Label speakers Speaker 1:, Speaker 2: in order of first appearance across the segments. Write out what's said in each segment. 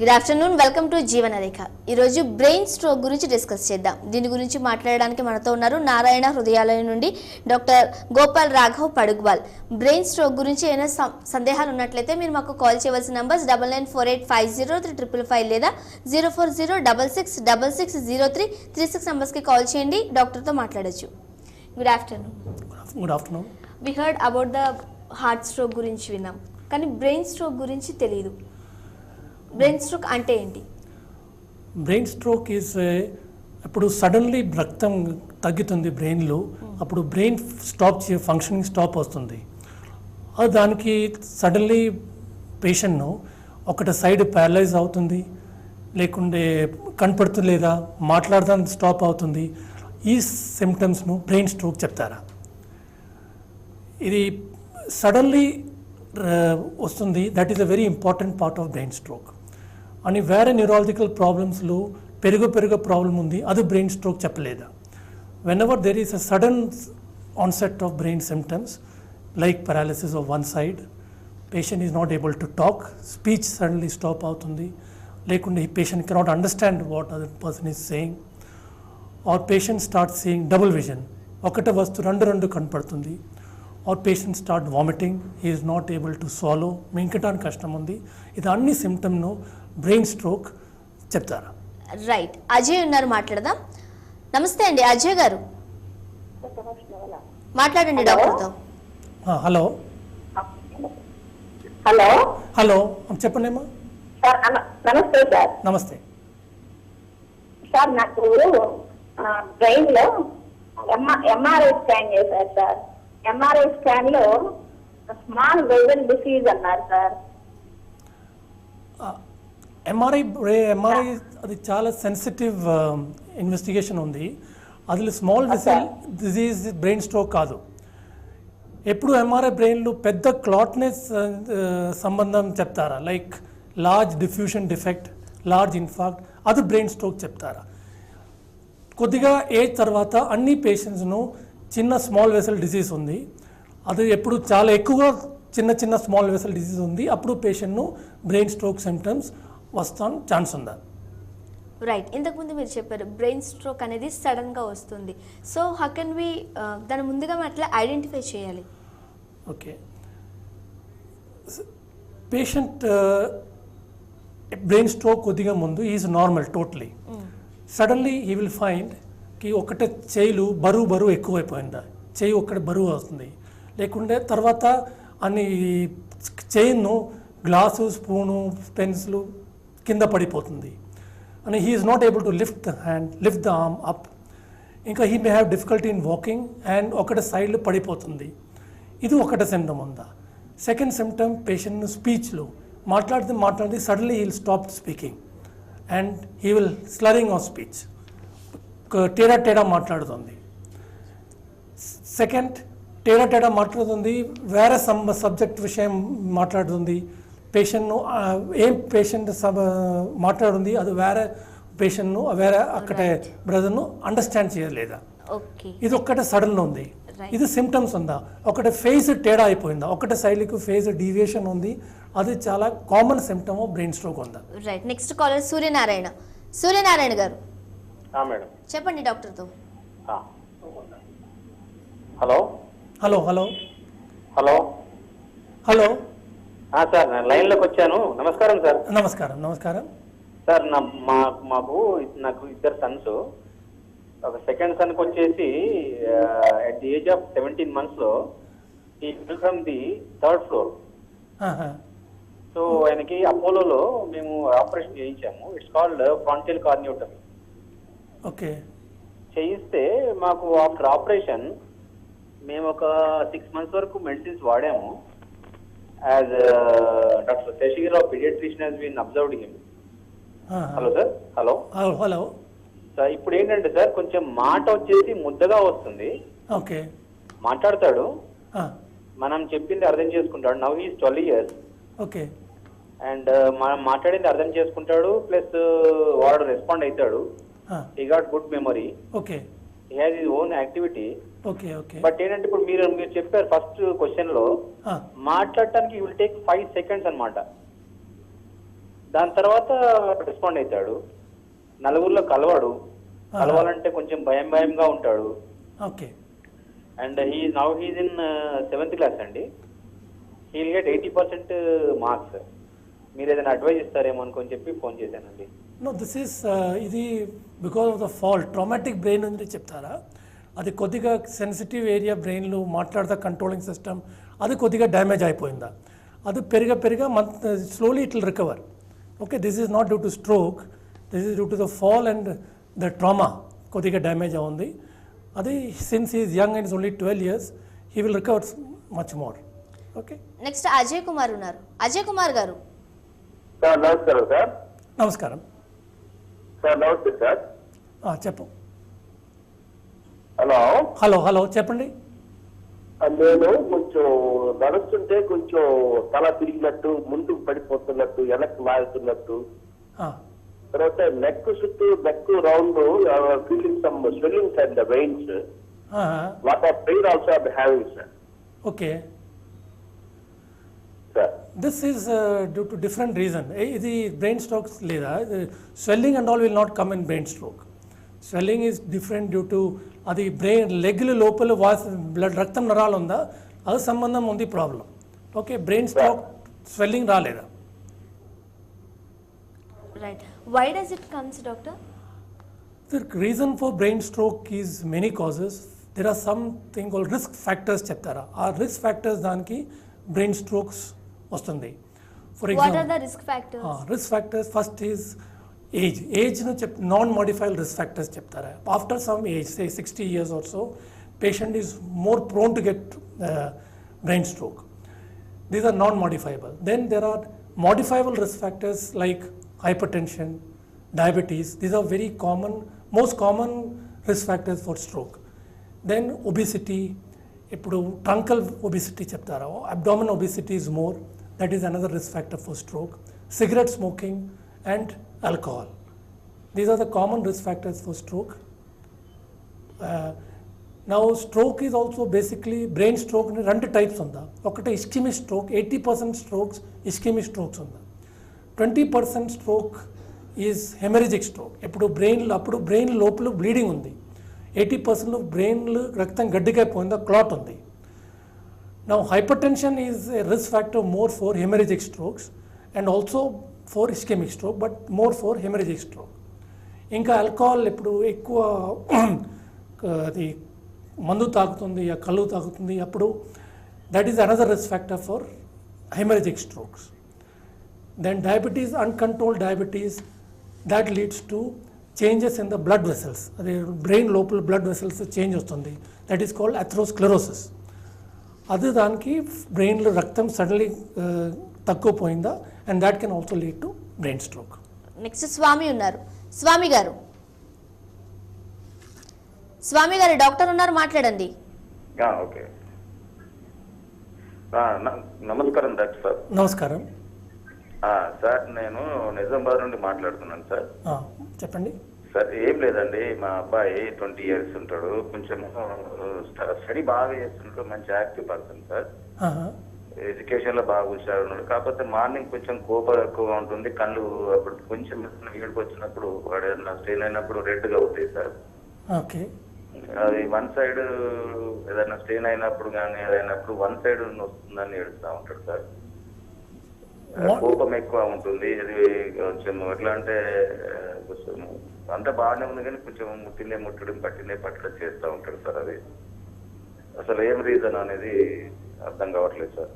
Speaker 1: Good afternoon, welcome to జీవన రేఖ. ఈరోజు brain stroke గురించి డిస్కస్ చేద్దాం. దీని గురించి మాట్లాడడానికి మనతో ఉన్నారు నారాయణ హృదయాలయం నుండి doctor Gopal Raghav Padugwal. Brain stroke గురించి ఏమైనా సందేహాలు ఉన్నట్లయితే మీరు మాకు కాల్ చేయవలసిన నంబర్స్ 9948503555 లేదా 04066660336 నంబర్స్కి కాల్ చేయండి. డాక్టర్తో మాట్లాడచ్చు. Good afternoon.
Speaker 2: Good afternoon.
Speaker 1: We heard about the heart stroke గురించి విన్నాం, కానీ బ్రెయిన్ స్ట్రోక్ గురించి తెలియదు. బ్రెయిన్ స్ట్రోక్ అంటే ఏంటి?
Speaker 2: బ్రెయిన్ స్ట్రోక్ ఈజ్ అప్పుడు సడన్లీ రక్తం తగ్గుతుంది బ్రెయిన్లో, అప్పుడు బ్రెయిన్ ఫంక్షనింగ్ స్టాప్ వస్తుంది. దానికి సడన్లీ పేషెంట్ను ఒకటి సైడ్ ప్యారలైజ్ అవుతుంది, లేకుంటే కనపడుతుంది లేదా మాట్లాడడానికి స్టాప్ అవుతుంది. ఈ సిమ్టమ్స్ను బ్రెయిన్ స్ట్రోక్ చెప్తారా? ఇది సడన్లీ వస్తుంది. That is a very important part of brain stroke. అని వేరే న్యూరాలజికల్ ప్రాబ్లమ్స్లో పెరుగు ప్రాబ్లం ఉంది, అది బ్రెయిన్ స్ట్రోక్ చెప్పలేదా? Whenever there is a sudden onset of brain symptoms like paralysis of one side, patient is not able to talk, speech suddenly stop అవుతుంది, లేకుంటే ఈ patient cannot understand what other person is saying, or patient start seeing double vision, ఒకటే వస్తువు రెండు కనపడుతుంది, are patient start vomiting, he is not able to swallow, మింగటానికి కష్టం ఉంది. ఇది అన్ని సిమ్టమ్ను బ్రెయిన్ స్ట్రోక్ చెప్తారా?
Speaker 1: రైట్. అజయ్ ఉన్నారు, మాట్లాడదాం. నమస్తే అండి అజయ్ గారు, మాట్లాడండి డాక్టర్తో.
Speaker 2: హలో
Speaker 3: హలో
Speaker 2: హలో చెప్పండి అమ్మా.
Speaker 3: సార్ నమస్తే సార్.
Speaker 2: నమస్తే
Speaker 3: సార్, నాకు బ్రెయిన్ లో ఎంఆర్ఐ స్కాన్ చేశారు సార్. ఎంఆర్ఐ స్కాన్ లో స్మాల్ వెజల్ డిసీజ్ అన్నారు సార్.
Speaker 2: ఎంఆర్ఐ అది చాలా సెన్సిటివ్ ఇన్వెస్టిగేషన్ ఉంది. అది small vessel disease brain stroke కాదు. ఎప్పుడు ఎంఆర్ఐ బ్రెయిన్లో పెద్ద క్లాట్నెస్ సంబంధం చెప్తారా, like large diffusion defect, large in fact, అది బ్రెయిన్ స్ట్రోక్ చెప్తారా? కొద్దిగా ఏజ్ తర్వాత అన్ని పేషెంట్స్ను చిన్న స్మాల్ వెసల్ డిసీజ్ ఉంది, అది ఎప్పుడు చాలా ఎక్కువగా చిన్న స్మాల్ వెసల్ డిసీజ్ ఉంది, అప్పుడు పేషెంట్ను బ్రెయిన్ స్ట్రోక్ సిమ్టమ్స్ వస్తాను ఛాన్స్ ఉందా?
Speaker 1: రైట్. ఇంతకుముందు మీరు చెప్పారు బ్రెయిన్ స్ట్రోక్ అనేది సడన్గా వస్తుంది. సో హౌ కెన్ వి దాని ముందుగా మనం ఎట్లా ఐడెంటిఫై చేయాలి?
Speaker 2: ఓకే, పేషెంట్ బ్రెయిన్ స్ట్రోక్ కొద్దిగా ముందు is normal totally. Suddenly he will find కి ఒకటే చేయిలు బరువు ఎక్కువైపోయిందా, చేయి ఒక్కటి బరువు వస్తుంది, లేకుంటే తర్వాత అన్ని చైన్ను గ్లాసు స్పూను పెన్సిల్ కింద పడిపోతుంది అని he is not able to lift the arm up. ఇంకా he may have difficulty in walking and ఒకటి సైడ్లో పడిపోతుంది. ఇది ఒకటి సిమ్టమ్ ఉందా? సెకండ్ సిమ్టమ్, పేషెంట్ స్పీచ్లో మాట్లాడితే suddenly he will stop speaking and he will slurring of speech, టేడా మాట్లాడుతుంది. సెకండ్, టేడా మాట్లాడుతుంది, వేరే సబ్జెక్ట్ విషయం మాట్లాడుతుంది. పేషెంట్ను పేషెంట్ మాట్లాడుతుంది, అది వేరే పేషెంట్ను వేరే అక్కడే బ్రదర్ను అండర్స్టాండ్ చేయలేదా? ఇది ఒక్కటే సడన్ ఉంది. ఇది సిమ్టమ్స్ ఉందా? ఒకటి ఫేస్ టేడా అయిపోయిందా, ఒకటి సైడ్కి ఫేస్ డీవియేషన్ ఉంది, అది చాలా common symptom of brain stroke ఉందా?
Speaker 1: రైట్. నెక్స్ట్ కాలర్ సూర్యనారాయణ గారు, చెప్పండి డాక్టర్తో.
Speaker 4: Hello
Speaker 2: hello hello
Speaker 4: hello
Speaker 2: hello
Speaker 4: sir, నేను లైన్లోకి వచ్చాను. నమస్కారం సార్.
Speaker 2: నమస్కారం
Speaker 4: సార్, నాకు ఇద్దరు సన్స్. ఒక సెకండ్ సన్కి వచ్చేసి at the age of 17 months ఈ from the 3rd floor. So ఆయనకి అపోలోలో మేము ఆపరేషన్ చేయించాము. It's called frontal craniotomy.
Speaker 2: Okay.
Speaker 4: చేయిస్తే మాకు ఆఫ్టర్ ఆపరేషన్ మేము ఒక 6 months వరకు మెడిసిన్స్ వాడాము. As doctor Shashigirao pediatrician has been observed him. Hello sir. Hello sir, ఇప్పుడు ఏంటంటే సార్, కొంచెం మాట వచ్చేసి ముద్దగా వస్తుంది.
Speaker 2: ఓకే.
Speaker 4: మాట్లాడతాడు, మనం చెప్పింది అర్థం చేసుకుంటాడు. Now he's 12 years.
Speaker 2: Okay.
Speaker 4: And మనం మాట్లాడింది అర్థం చేసుకుంటాడు, ప్లస్ వాడు రెస్పాండ్ అవుతాడు. He got good memory.
Speaker 2: Okay.
Speaker 4: He has his own activity.
Speaker 2: Okay. Okay.
Speaker 4: But ఏంటంటే ఇప్పుడు మీరు చెప్పారు ఫస్ట్ క్వశ్చన్ లో మాట్లాడటానికి విల్ టేక్ 5 seconds అన్నమాట. దాని తర్వాత రెస్పాండ్ అవుతాడు. నలుగురిలో కలవాలంటే కొంచెం భయంగా ఉంటాడు.
Speaker 2: Okay.
Speaker 4: And he's in 7th class అండి. He'll get 80% marks. మీరు ఏదైనా అడ్వైజ్ ఇస్తారేమో అనుకొని చెప్పి ఫోన్ చేశానండి.
Speaker 2: నో, దిస్ ఈస్ ఇది because of the fall traumatic brain ఉంది చెప్తారా? అది కొద్దిగా సెన్సిటివ్ ఏరియా బ్రెయిన్లో మాట్లాడతా కంట్రోలింగ్ సిస్టమ్ అది కొద్దిగా డ్యామేజ్ అయిపోయిందా, అది పెరిగా slowly it will recover. Okay, this is not due to stroke, this is due to the fall and the trauma కొద్దిగా డ్యామేజ్ ఉంది. అది since is young and is only 12 years, he will recover much more. Okay.
Speaker 1: Next Ajay Kumar ఉన్నారు. అజయ్ కుమార్ గారు.
Speaker 5: Sir నమస్కారం sir.
Speaker 2: నమస్కారం
Speaker 5: sir నమస్తే sir.
Speaker 2: చెప్పు.
Speaker 5: Hello
Speaker 2: చెప్పండి.
Speaker 5: నేను కొంచెం నడుస్తుంటే కొంచెం తల తిరిగినట్టు, ముందుకు పడిపోతున్నట్టు, వెనక్కి లాగుతున్నట్టు, తర్వాత నెక్ చుట్టూ neck round feeling some swellings and the veins, lot of pain also I am having sir.
Speaker 2: Okay.
Speaker 5: Sir
Speaker 2: this is due to different reason. ఇది బ్రెయిన్ స్ట్రోక్స్ లేదా swelling and all will not come in brain stroke. Swelling is different due to అది brain లెగ్ల లోపల blood రక్తం నరాలు ఉందా అది సంబంధం ఉంది problem. Okay, brain stroke swelling రాలేదా?
Speaker 1: Right. Why does it comes doctor?
Speaker 2: The reason for brain stroke is many causes. There are something called risk factors చెప్తారా? ఆ రిస్క్ ఫ్యాక్టర్స్ దానికి బ్రెయిన్ స్ట్రోక్స్ వస్తుంది. For
Speaker 1: what are the
Speaker 2: example
Speaker 1: risk factors?
Speaker 2: Risk factors first is ఏజ్ను non modified risk factors చెప్తారా? After some age say 60 years or so, patient is more prone to get brain stroke. These are non-modifiable. Then there are modifiable risk factors like hypertension, diabetes. These are very common, most common risk factors for stroke. Then obesity, ఇప్పుడు truncal obesity చెప్తారా? Abdominal obesity is more, that is another risk factor for stroke. Cigarette smoking and alcohol. These are the common risk factors for stroke. Now stroke is also basically brain stroke రెండు types ఉందా? ఒకటి ischaemic stroke, 80% strokes ischaemic strokes ఉందా. 20% stroke is haemorrhagic stroke. ఇప్పుడు brain లోపల bleeding ఉంది. 80% బ్రెయిన్లో రక్తం గడ్డికైపోయిందా, clot ఉంది. Now hypertension is a risk factor more for hemorrhagic strokes and also for ischemic stroke, but more for hemorrhagic stroke. ఇంకా alcohol ఇప్పుడు ఎక్కువ అది మందు తాగుతుంది, కళ్ళు తాగుతుంది, అప్పుడు that is another risk factor for hemorrhagic strokes. Then diabetes, uncontrolled diabetes, that leads to changes in the blood vessels. అది బ్రెయిన్ లోపల బ్లడ్ వెసల్స్ చేంజ్ వస్తుంది, దట్ ఈస్ కాల్డ్ అథెరోస్క్లెరోసిస్. అది దానికి బ్రెయిన్లో రక్తం సడన్లీ తక్కువ పోయిందా, and that can also lead to brain stroke.
Speaker 1: Next Swami ఉన్నారు. స్వామి గారు డాక్టర్ ఉన్నారు, మాట్లాడండి.
Speaker 5: ఓకే. నమస్కారం డాక్టర్ సార్.
Speaker 2: నమస్కారం
Speaker 5: సార్, నేను నిజామాబాద్ నుండి మాట్లాడుతున్నాను సార్.
Speaker 2: చెప్పండి
Speaker 5: సార్. ఏం లేదండి, మా అబ్బాయి 20 years ఉంటాడు, కొంచెం స్టడీ బాగా చేస్తుంటాడు, మంచి యాక్టివ్ పర్సన్ సార్, ఎడ్యుకేషన్ లో బాగా హుషారు ఉన్నాడు. కాకపోతే మార్నింగ్ కొంచెం కోపం ఎక్కువగా ఉంటుంది, కళ్ళు అప్పుడు కొంచెం ఏడుపు వచ్చినప్పుడు వాడు ఏదైనా స్ట్రెయిన్ అయినప్పుడు రెడ్ గా అవుతాయి సార్.
Speaker 2: ఓకే.
Speaker 5: అది వన్ సైడ్ ఏదైనా స్ట్రెయిన్ అయినప్పుడు కానీ ఏదైనప్పుడు వన్ సైడ్ వస్తుందని ఏడుస్తూ ఉంటాడు సార్. కోపం ఎక్కువ ఉంటుంది. ఇది కొంచెం ఎట్లా అంటే అంతా బాగానే ఉంది కానీ కొంచెం ముట్టడం పట్టడం చేస్తూ ఉంటాడు సార్. అది అసలు ఏం రీజన్ అనేది అర్థం కావట్లేదు సార్.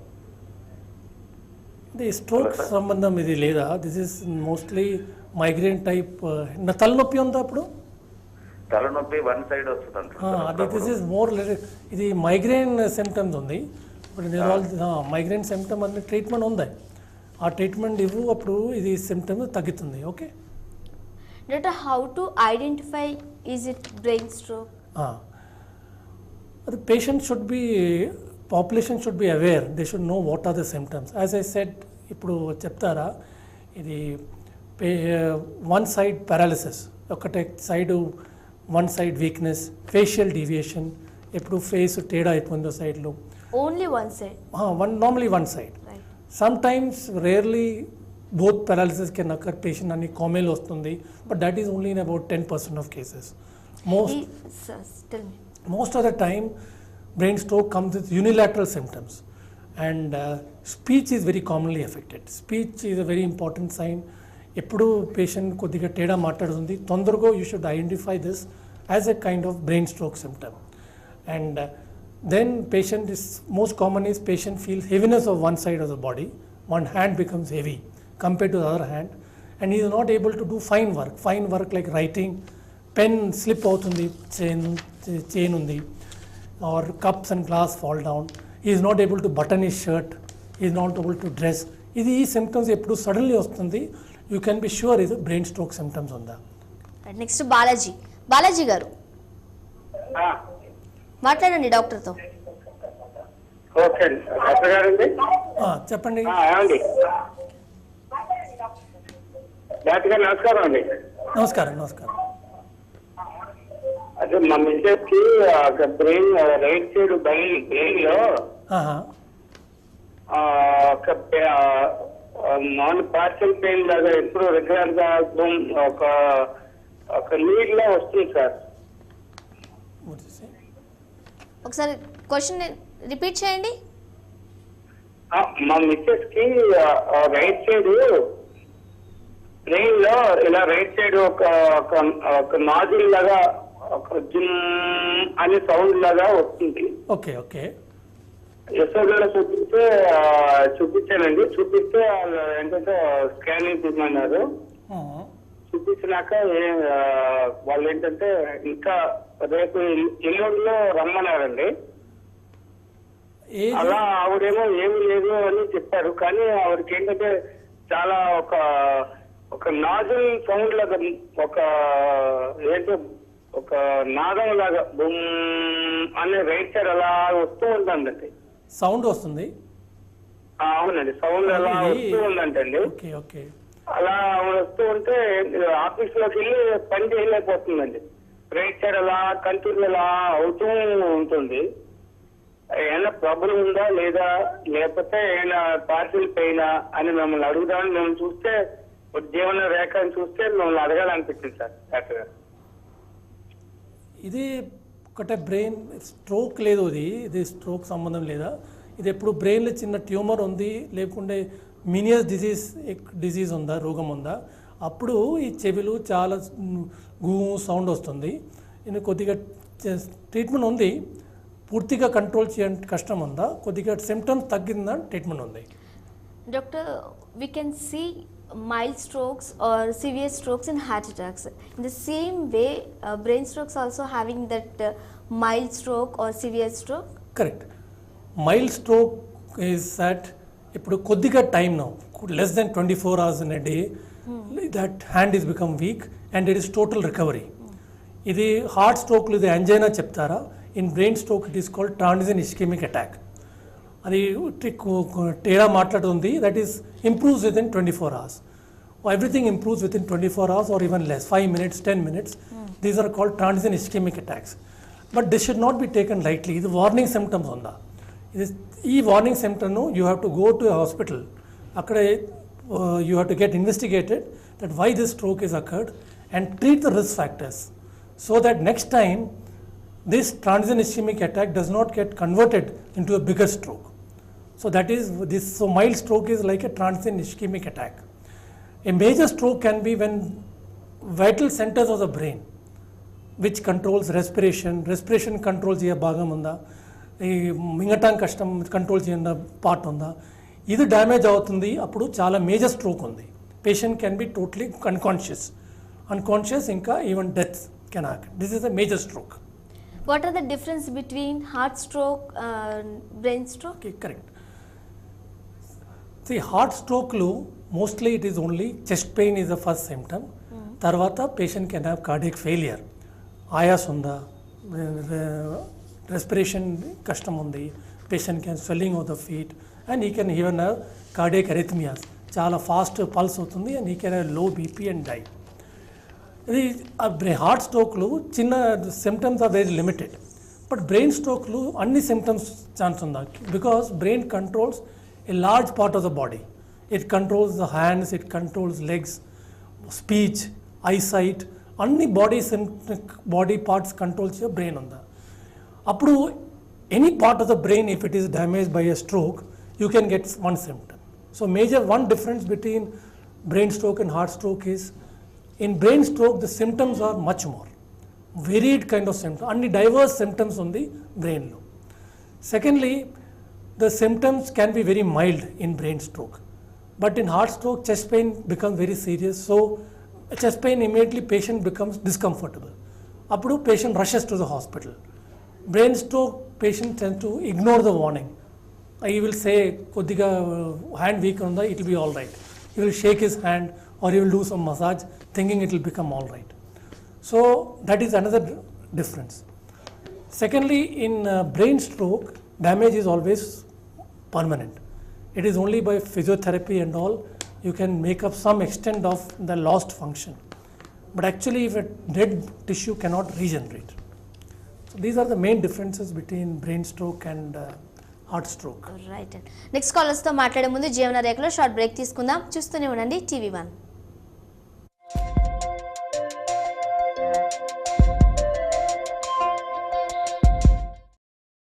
Speaker 2: ఇది స్ట్రోక్ సంబంధం ఇది లేదా? This is mostly migraine type. తలనొప్పి ఉందా? అప్పుడు
Speaker 5: తలనొప్పి వన్ సైడ్ వస్తుంది.
Speaker 2: అది దిస్ ఇస్ మోర్ ఇది మైగ్రేన్ సిమ్టమ్స్ ఉంది. ఇప్పుడు మైగ్రేన్ సిమ్టమ్ అనే ట్రీట్మెంట్ ఉంది, ఆ ట్రీట్మెంట్ ఇవ్వు, అప్పుడు ఇది సిమ్టమ్ తగ్గుతుంది. Okay
Speaker 1: doctor, how to identify is it brain stroke?
Speaker 2: The patient should be, population should be aware, they should know what are the symptoms. As I said, ఇప్పుడు చెప్తారా, ఇది వన్ సైడ్ పారాలిసిస్, ఒకటే side one side weakness, facial deviation, ఎప్పుడు face తేడా అయిపోయిందో సైడ్లో,
Speaker 1: only one side,
Speaker 2: normally one side. Some times rarely both paralysis can occur, patient అని కోమేలో వస్తుంది, but that is only in about 10% of cases.
Speaker 1: Tell me.
Speaker 2: Most of the time brain stroke comes with unilateral symptoms, and speech is very commonly affected. Speech is a very important sign. ఎప్పుడు patient కొద్దిగా తేడా మాట్లాడుతుంది, తొందరగా you should identify this as a kind of brain stroke symptom. And then patient is most common is patient feels heaviness of one side of the body, one hand becomes heavy compared to the other hand, and he is not able to do fine work like writing, pen slip outundi, chain undi, or cups and glass fall down, he is not able to button his shirt, he is not able to dress. Idi ee symptoms eppudu suddenly vastundi, you can be sure is a brain stroke symptoms unda.
Speaker 1: Next Balaji గారు మాట్లాడండి డాక్టర్తో.
Speaker 6: Okay doctor గారండి,
Speaker 2: చెప్పండి.
Speaker 6: ఏమండి doctor గారు నమస్కారం అండి.
Speaker 2: నమస్కారం.
Speaker 6: అదే మా మిస్సెస్ కి బ్రెయిన్ రైట్ సైడ్ బ్రెయిన్ లో ఒక నాన్ పార్షల్ పెయిన్ లాగా ఎప్పుడు రెగ్యులర్ గా ఒక లీడ్ లా వస్తుంది సార్.
Speaker 1: ఒకసారి క్వశ్చన్ రిపీట్ చేయండి.
Speaker 6: మా మిస్సెస్ కి రైట్ సైడ్ బ్రెయిన్ లో ఇలా రైట్ సైడ్ ఒక నాజిల్ లాగా ఒక జిమ్ అనే సౌండ్ లాగా వస్తుంది.
Speaker 2: Okay okay.
Speaker 6: యశోదలో చూపించానండి. చూపిస్తే వాళ్ళు ఏంటంటే స్కానింగ్ తీయమన్నారు. చూపించినాక వాళ్ళు ఏంటంటే ఇంకా రేపు ఎల్లుండిలో రమ్మన్నారండి. అలా ఆవిడేమో ఏమీ లేదు అని చెప్పారు, కానీ ఆవిడకి ఏంటంటే చాలా ఒక నాజల్ సౌండ్ లాగా ఒక నాదం లాగా బుమ్ అనే రైట్ సైడ్ అలా వస్తూ ఉందండి.
Speaker 2: సౌండ్ వస్తుంది.
Speaker 6: అవునండి, సౌండ్ అలా వస్తూ ఉందంటండి. అలా వస్తూ ఉంటే ఆఫీస్ లోకి వెళ్ళి పని చేయలేకపోతుందండి. రైట్ సైడ్ అలా కంటిన్యూ అలా అవుతూ ఉంటుంది. ఏమైనా ప్రాబ్లం ఉందా లేదా, లేకపోతే ఏమైనా పార్సిల్ పెయినా అని మిమ్మల్ని అడుగుదామని మేము చూస్తే జీవన రేఖ అని చూస్తే మిమ్మల్ని అడగాలనిపించింది సార్ డాక్టర్ గారు.
Speaker 2: ఇది ఒకటే బ్రెయిన్ స్ట్రోక్ లేదు, ఇది స్ట్రోక్ సంబంధం లేదా. ఇది ఎప్పుడు బ్రెయిన్లో చిన్న ట్యూమర్ ఉంది లేకుంటే మినియస్ డిజీజ్ ఉందా, రోగం ఉందా, అప్పుడు ఈ చెవులు చాలా గూ సౌండ్ వస్తుంది. ఇది కొద్దిగా ట్రీట్మెంట్ ఉంది. పూర్తిగా కంట్రోల్ చేయడానికి కష్టం ఉందా, కొద్దిగా సిమ్టమ్స్ తగ్గిందా, ట్రీట్మెంట్ ఉంది.
Speaker 1: Doctor, we can see mild strokes or severe strokes in heart attacks. In the same way, brain strokes also having that mild stroke or severe stroke?
Speaker 2: Correct. Mild stroke is that ఇప్పుడు కొద్దిగా time no less than 24 hours in a day, that hand is become weak and it is total recovery. ఇది heart స్ట్రోక్లు ఇది angina చెప్తారా. In brain stroke it is called transient ischaemic attack. అది తేడా మాట్లాడుతుంది. That is improves with in 24 hours. Everything improves within 24 hours or even less, 5 minutes, 10 minutes. These are called transient ischemic attacks. But this should not be taken lightly. This warning symptoms onda. This warning symptom no, you have to go to a hospital. Akkade you have to get investigated that why this stroke is occurred and treat the risk factors so that next time this transient ischemic attack does not get converted into a bigger stroke. So that is this. So mild stroke is like a transient ischemic attack. A major stroke can be when vital centers of the brain, which controls respiration controls ఏ భాగం ఉందా, ఈ మింగటం కష్టం control చేయడం part ఉందా, ఇది damage అవుతుంది. అప్పుడు చాలా మేజర్ స్ట్రోక్ ఉంది. Patient can be totally unconscious ఇంకా even death can happen. This is a major stroke.
Speaker 1: What are the difference between heart stroke and brain stroke?
Speaker 2: Okay, correct. See, heart stroke lo mostly it is only chest pain is the first symptom. Tarvata patient can have cardiac failure. Ayas unda, respiration kashtam undi, patient can swelling of the feet and he can even have cardiac arrhythmias. Chala fast pulse avutundi and he can have low BP and die. Heart స్ట్రోక్లు చిన్న symptoms are very limited. But brain స్ట్రోక్లు అన్ని symptoms chance ఉందా, because brain controls a large part of the body. It controls the hands, it controls legs, speech, eyesight, అన్ని body parts controls brain ఉందా. అప్పుడు any part of the brain if it is damage by a stroke you can get one symptom. So major one difference between brain stroke and heart stroke is in brain stroke the symptoms are much more varied kind of symptoms, అన్ని diverse symptoms ఉంది బ్రెయిన్లో. Secondly the symptoms can be very mild in brain stroke, but in heart stroke chest pain becomes very serious. So chest pain immediately patient becomes discomfortable. Appudu patient rushes to the hospital. Brain stroke patient tend to ignore the warning. He will say kodiga hand weak unda, it will be all right. He will shake his hand or he will do some massage thinking it will become all right. So that is another difference. Secondly, in brain stroke damage is always permanent. It is only by physiotherapy and all you can make up some extent of the lost function. But actually if a dead tissue cannot regenerate. So these are the main differences between brain stroke and heart stroke.
Speaker 1: Right. Next కాలర్స్తో మాట్లాడే ముందు జీవన రేఖలో short break తీసుకుందాం. చూస్తూనే ఉండండి TV1.